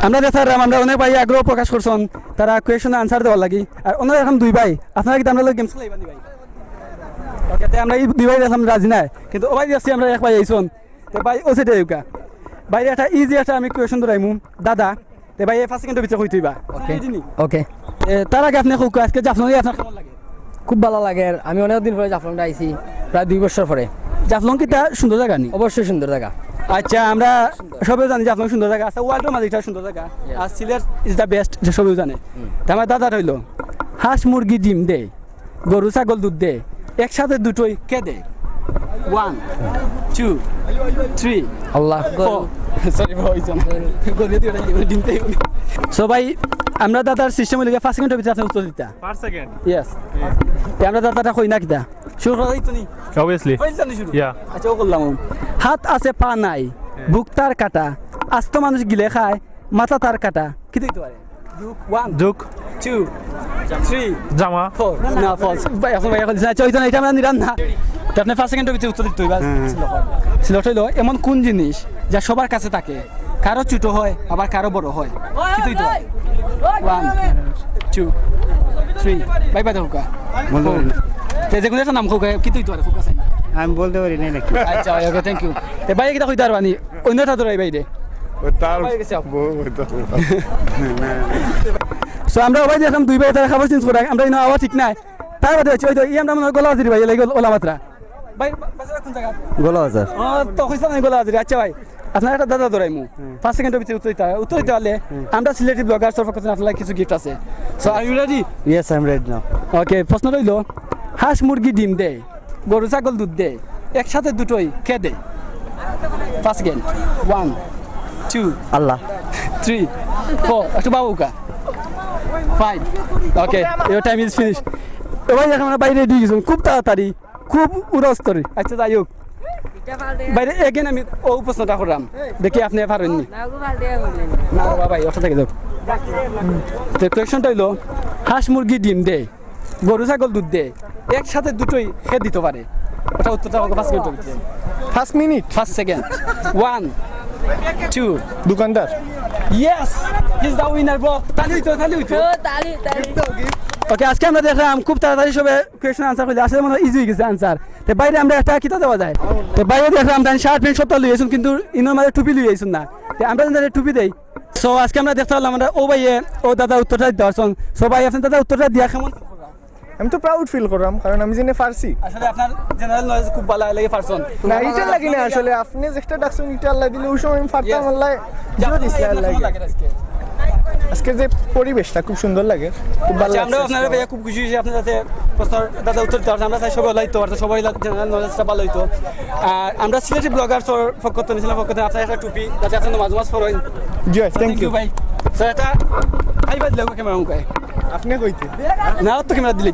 আমরা দেখার আমরা অনেক ভাই আগ্রহ প্রকাশ করছেন তারা কোয়েশন আনসার দেওয়ার লাগি আর ওনারা এখন দুই ভাই আপনারা কি আমরা গেমস খেলাইবা নি ভাই ওকে তে আমরা এই দুই ভাই দেখলাম রাজি না কিন্তু ও ভাই যাচ্ছি আমরা এক ভাই আইছন তো ভাই ও সেটা ইউকা ভাই এটা ইজি একটা আমি কোয়েশন ধরাইমু দাদা তে ভাই 5 সেকেন্ডের ভিতরে কই তুইবা ওকে ওকে তার আগে আপনি খুব আজকে জাফলং আপনার কেমন লাগে খুব ভালো লাগে আমি অনেক দিন পরে জাফলংটা আইছি প্রায় 2 বছর পরে জাফলং কি তা সুন্দর জায়গা নি অবশ্যই সুন্দর জায়গা আচ্ছা আমরা সবাই জানি জাফলং সুন্দর জায়গা আছে ওয়ার্ল্ডের মাঝে এটা সুন্দর জায়গা আর সিলেট ইজ দ্য বেস্ট যে সবাই জানে তা আমার দাদা রইল হাঁস মুরগি ডিম দে গরু ছাগল দুধ দে একসাথে দুটোই কে দে 1 2 3 আল্লাহ সরি ভাই জানা গরু দিয়ে ডিম দে সবাই আমরা দাদার সিস্টেম হইলে 5 সেকেন্ডের ভিতরে আপনি উত্তর দিতা 5 সেকেন্ড ইয়েস তে আমরা দাদাটা কই না কিটা শুরু করাই তো নি obviously ইয়া আচ্ছা ও করলাম হাত আছে পা নাই বুক তার কাটা আস্ত মানুষ গিলে খায় মাথা তার কাটা কি দিতে পারে 1 জুক 2 3 জামা 4 না ফলস ভাই এখন ভাই বলছেন আচ্ছা ওইটা এটা আমরা নিরান না তো আপনি 5 সেকেন্ডের ভিতরে উত্তর দিতে হইবা সিলেক্ট হইলো এমন কোন জিনিস যা সবার কাছে থাকে কারো ছোট হয় আবার কারো বড় হয় কি দিতে পারে 1 2 3 বাই বাই দেখো তে যে কোনো একটা নাম খোকা কি তুই তোর খোকা চাই আমি বলতে পারি না নাকি আচ্ছা ওকে থ্যাংক ইউ তে ভাই কিটা কইতার বানি অন্যটা ধরাই ভাই রে তার সো আমরা ভাই দেখলাম দুই ভাই তার খাবার চেঞ্জ করে আমরা ইনো আওয়াজ ঠিক নাই তার বাদে ওই তো আমরা মনে গলা হাজির ভাই লাগি ওলা মাত্রা ভাই বাজার কোন জায়গা গোলা বাজার ও তো কইছ না গলা হাজির আচ্ছা ভাই আপনার একটা দাদা ধরাইমু 5 সেকেন্ডের ভিতরে উত্তর দিতে পারলে আমরা সিলেটি ব্লগার সরফ করতে আপনাদের কিছু গিফট আছে so are you ready yes I am ready now okay প্রশ্ন রইল হাঁস মুরগি ডিম দে গরু ছাগল দুধ দে একসাথে দুটোই কে দে 5 সেকেন্ড 1 2 আল্লাহ 3 4 একটু বাবুকা 5 ওকে ইওর টাইম ইজ ফিনিশ তো ভাই এখন আমরা বাইরে দিয়ে গেছি খুব তাড়াতাড়ি খুব উড়স্তরি আচ্ছা যাই হোক বাইরে এগেন আমি ও প্রশ্নটা করলাম দেখি আপনি পারেননি না বাবা ভাই ওটা থেকে যাও তো কোয়েশনটা হইলো হাঁস মুরগি ডিম দে গরু ছাগল দুধ দে একসাথে দুটোই খেয়ে দিতে পারে ওটা উত্তরটা আমাকে 5 মিনিট হচ্ছে 5 মিনিট 5 সেকেন্ড 1 2 দোকানদার yes he is the winner bro তালি হইতো তালি ওকে আজকে আমরা দেখলাম খুব তাড়াতাড়ি সবে কোয়েশন আনসার হইলো আসলে মনে হয় ইজি হয়ে গেছে আনসার তো বাইরে আমরা একটা কিতা দেওয়া যায় তো বাইরে দেখলাম তাই শার্ট প্যান্ট সবটা লইয়েছুন কিন্তু ইনোর মাঝে টুপি লইয়েছুন না তো আমরা যদি টুপি দেই সো আজকে আমরা দেখতে পারলাম আমরা ও ভাইয়ে ও দাদা উত্তরটা দিতে পারছেন সো ভাই আপনি দাদা উত্তরটা দিয়া কেমন আমি তো প্রাউড ফিল করলাম কারণ আমি জেনে ফার্সি আসলে আপনার জেনারেল নলেজ খুব ভালো লাগে পারছেন না এটা লাগি না আসলে আপনি যেটা ডাকছেন এটা আল্লাহ দিলে ওই সময় আমি ফারতাম আল্লাহ জিরো দিছে আল্লাহ আজকে যে পরিবেশটা খুব সুন্দর লাগে খুব ভালো আমরা আপনারা ভাইয়া খুব খুশি হয়েছি আপনার সাথে প্রশ্ন দাদা উত্তর দিতে আমরা চাই সবাই লাইতো আর সবাই জেনারেল নলেজটা ভালো হইতো আর আমরা সিলেটি ব্লগার ফকত নিছিলাম ফকত আপনার একটা টুপি যাতে আপনি মাঝে মাঝ ফরোইন জি থ্যাংক ইউ ভাই স্যার এটা আইবা দিলে ক্যামেরা মুখায় আপনি কইতে না তো ক্যামেরা দিলে